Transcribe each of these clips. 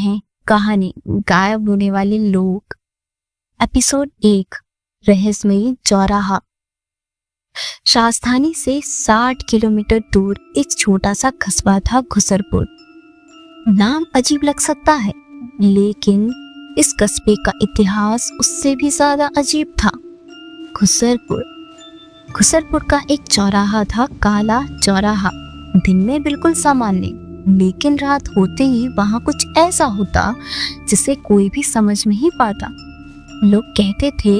हैं कहानी गायब होने वाले लोग। एपिसोड 1 रहस्यमयी चौराहा। राजधानी से 60 किलोमीटर दूर एक छोटा सा कस्बा था घुसरपुर। नाम अजीब लग सकता है, लेकिन इस कस्बे का इतिहास उससे भी ज्यादा अजीब था। घुसरपुर का एक चौराहा था, काला चौराहा। दिन में बिल्कुल सामान्य, लेकिन रात होते ही वहां कुछ ऐसा होता जिसे कोई भी समझ नहीं पाता। लोग कहते थे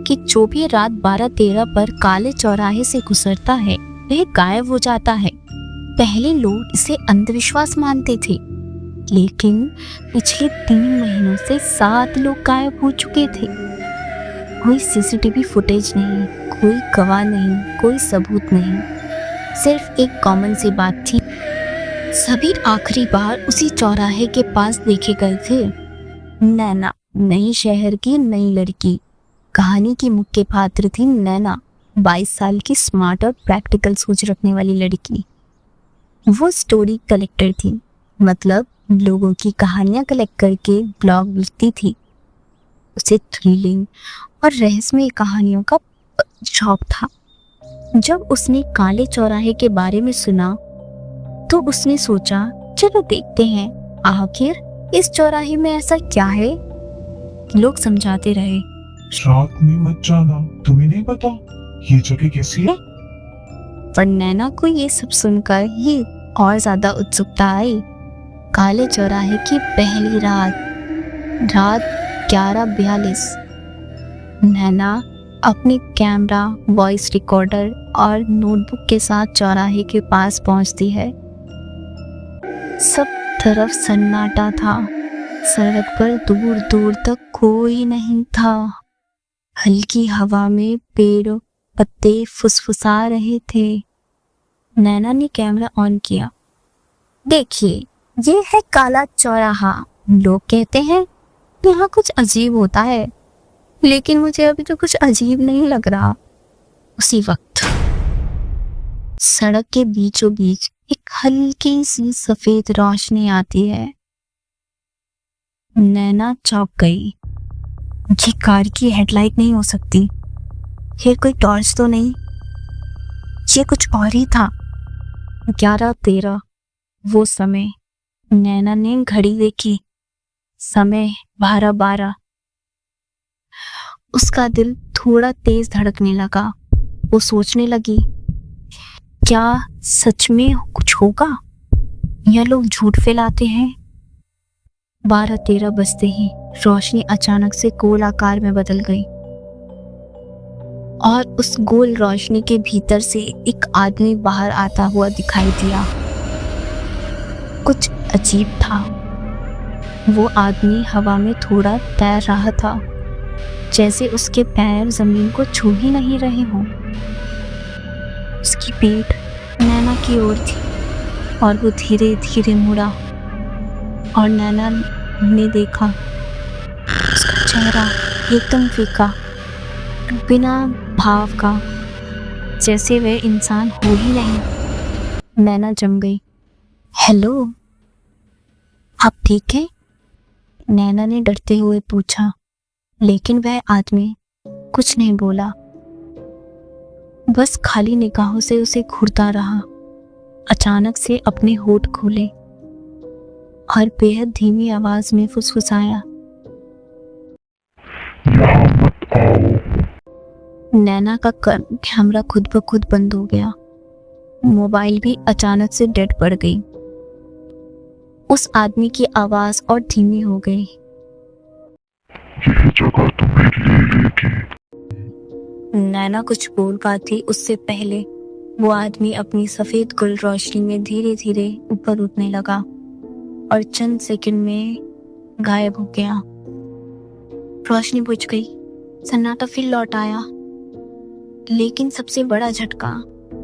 कि जो भी रात 12-13 पर काले चौराहे से गुजरता है वह गायब हो जाता है। पहले लोग इसे अंधविश्वास मानते थे, लेकिन पिछले 3 महीनों से 7 लोग गायब हो चुके थे। कोई सीसीटीवी फुटेज नहीं, कोई गवाह नहीं, कोई सबूत नहीं, सिर्फ एक कॉमन सी बात थी। सभी आखिरी बार उसी चौराहे के पास देखे गए थे। नैना, नई शहर की नई लड़की। कहानी की मुख्य पात्र थी नैना, 22 साल की स्मार्ट और प्रैक्टिकल सोच रखने वाली लड़की। वो स्टोरी कलेक्टर थी, मतलब लोगों की कहानियां कलेक्ट करके ब्लॉग लिखती थी। उसे थ्रिलिंग और रहस्यमय कहानियों का शौक था। जब उसने काले चौराहे के बारे में सुना तो उसने सोचा, चलो देखते हैं आखिर इस चौराहे में ऐसा क्या है। लोग समझाते रहे, रात में मत जाना, तुम्हें नहीं पता ये जगह कैसी है। पर नैना को ये सब सुनकर ही और ज्यादा उत्सुकता आई। काले चौराहे की पहली रात 11:42। नैना अपने कैमरा, वॉइस रिकॉर्डर और नोटबुक के साथ चौराहे के पास पहुंचती है। सब तरफ सन्नाटा था, सड़क पर दूर दूर तक कोई नहीं था। हल्की हवा में पेड़ पत्ते फुसफुसा रहे थे। नैना ने कैमरा ऑन किया। देखिए, ये है काला चौराहा। लोग कहते हैं यहाँ कुछ अजीब होता है, लेकिन मुझे अभी तो कुछ अजीब नहीं लग रहा। उसी वक्त सड़क के बीचों बीच एक हल्की सी सफेद रोशनी आती है। नैना चौंक गई। ये कार की हेडलाइट नहीं हो सकती, ये कोई टॉर्च तो नहीं, ये कुछ और ही था। 11:13 वो समय। नैना ने घड़ी देखी, समय 12:12। उसका दिल थोड़ा तेज धड़कने लगा। वो सोचने लगी, क्या सच में कुछ होगा या लोग झूठ फैलाते हैं। 12:13 बजते ही रोशनी अचानक से गोल आकार में बदल गई और उस गोल रोशनी के भीतर से एक आदमी बाहर आता हुआ दिखाई दिया। कुछ अजीब था। वो आदमी हवा में थोड़ा तैर रहा था, जैसे उसके पैर जमीन को छू ही नहीं रहे हों। उसकी पीठ नैना की ओर थी और वो धीरे धीरे मुड़ा और नैना ने देखा उसका चेहरा एकदम फीका, बिना भाव का, जैसे वह इंसान हो ही नहीं। नैना जम गई। हेलो, आप ठीक है? नैना ने डरते हुए पूछा, लेकिन वह आदमी कुछ नहीं बोला, बस खाली निगाहों से उसे घूरता रहा। अचानक से अपने होठ खोले और बेहद धीमी आवाज में फुसफुसाया, यहाँ मत आओ। नैना का कैमरा खुद ब खुद बंद हो गया। मोबाइल भी अचानक से डेड पड़ गई। उस आदमी की आवाज और धीमी हो गई, यह जगह तुम्हें ले लेगी। नैना कुछ बोल पाती उससे पहले वो आदमी अपनी सफेद गुल रोशनी में धीरे धीरे ऊपर उठने लगा और चंद सेकंड में गायब हो गया। रोशनी बुझ गई, सन्नाटा फिर लौट आया। लेकिन सबसे बड़ा झटका,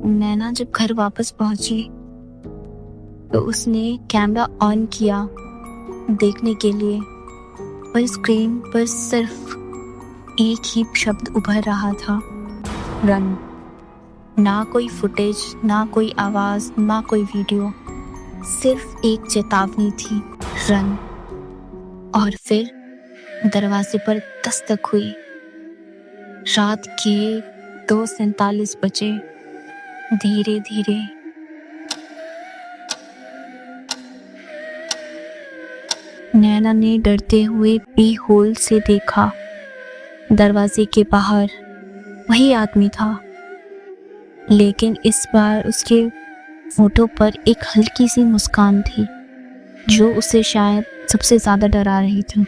नैना जब घर वापस पहुंची तो उसने कैमरा ऑन किया देखने के लिए, पर स्क्रीन पर सिर्फ एक ही शब्द उभर रहा था, रन। ना कोई फुटेज, ना कोई आवाज, ना कोई वीडियो, सिर्फ एक चेतावनी थी, रन। और फिर दरवाजे पर दस्तक हुई। रात के 2:47 बजे। धीरे धीरे नैना ने डरते हुए पी होल से देखा। दरवाजे के बाहर वही आदमी था, लेकिन इस बार उसके होठों पर एक हल्की सी मुस्कान थी जो उसे शायद सबसे ज्यादा डरा रही थी।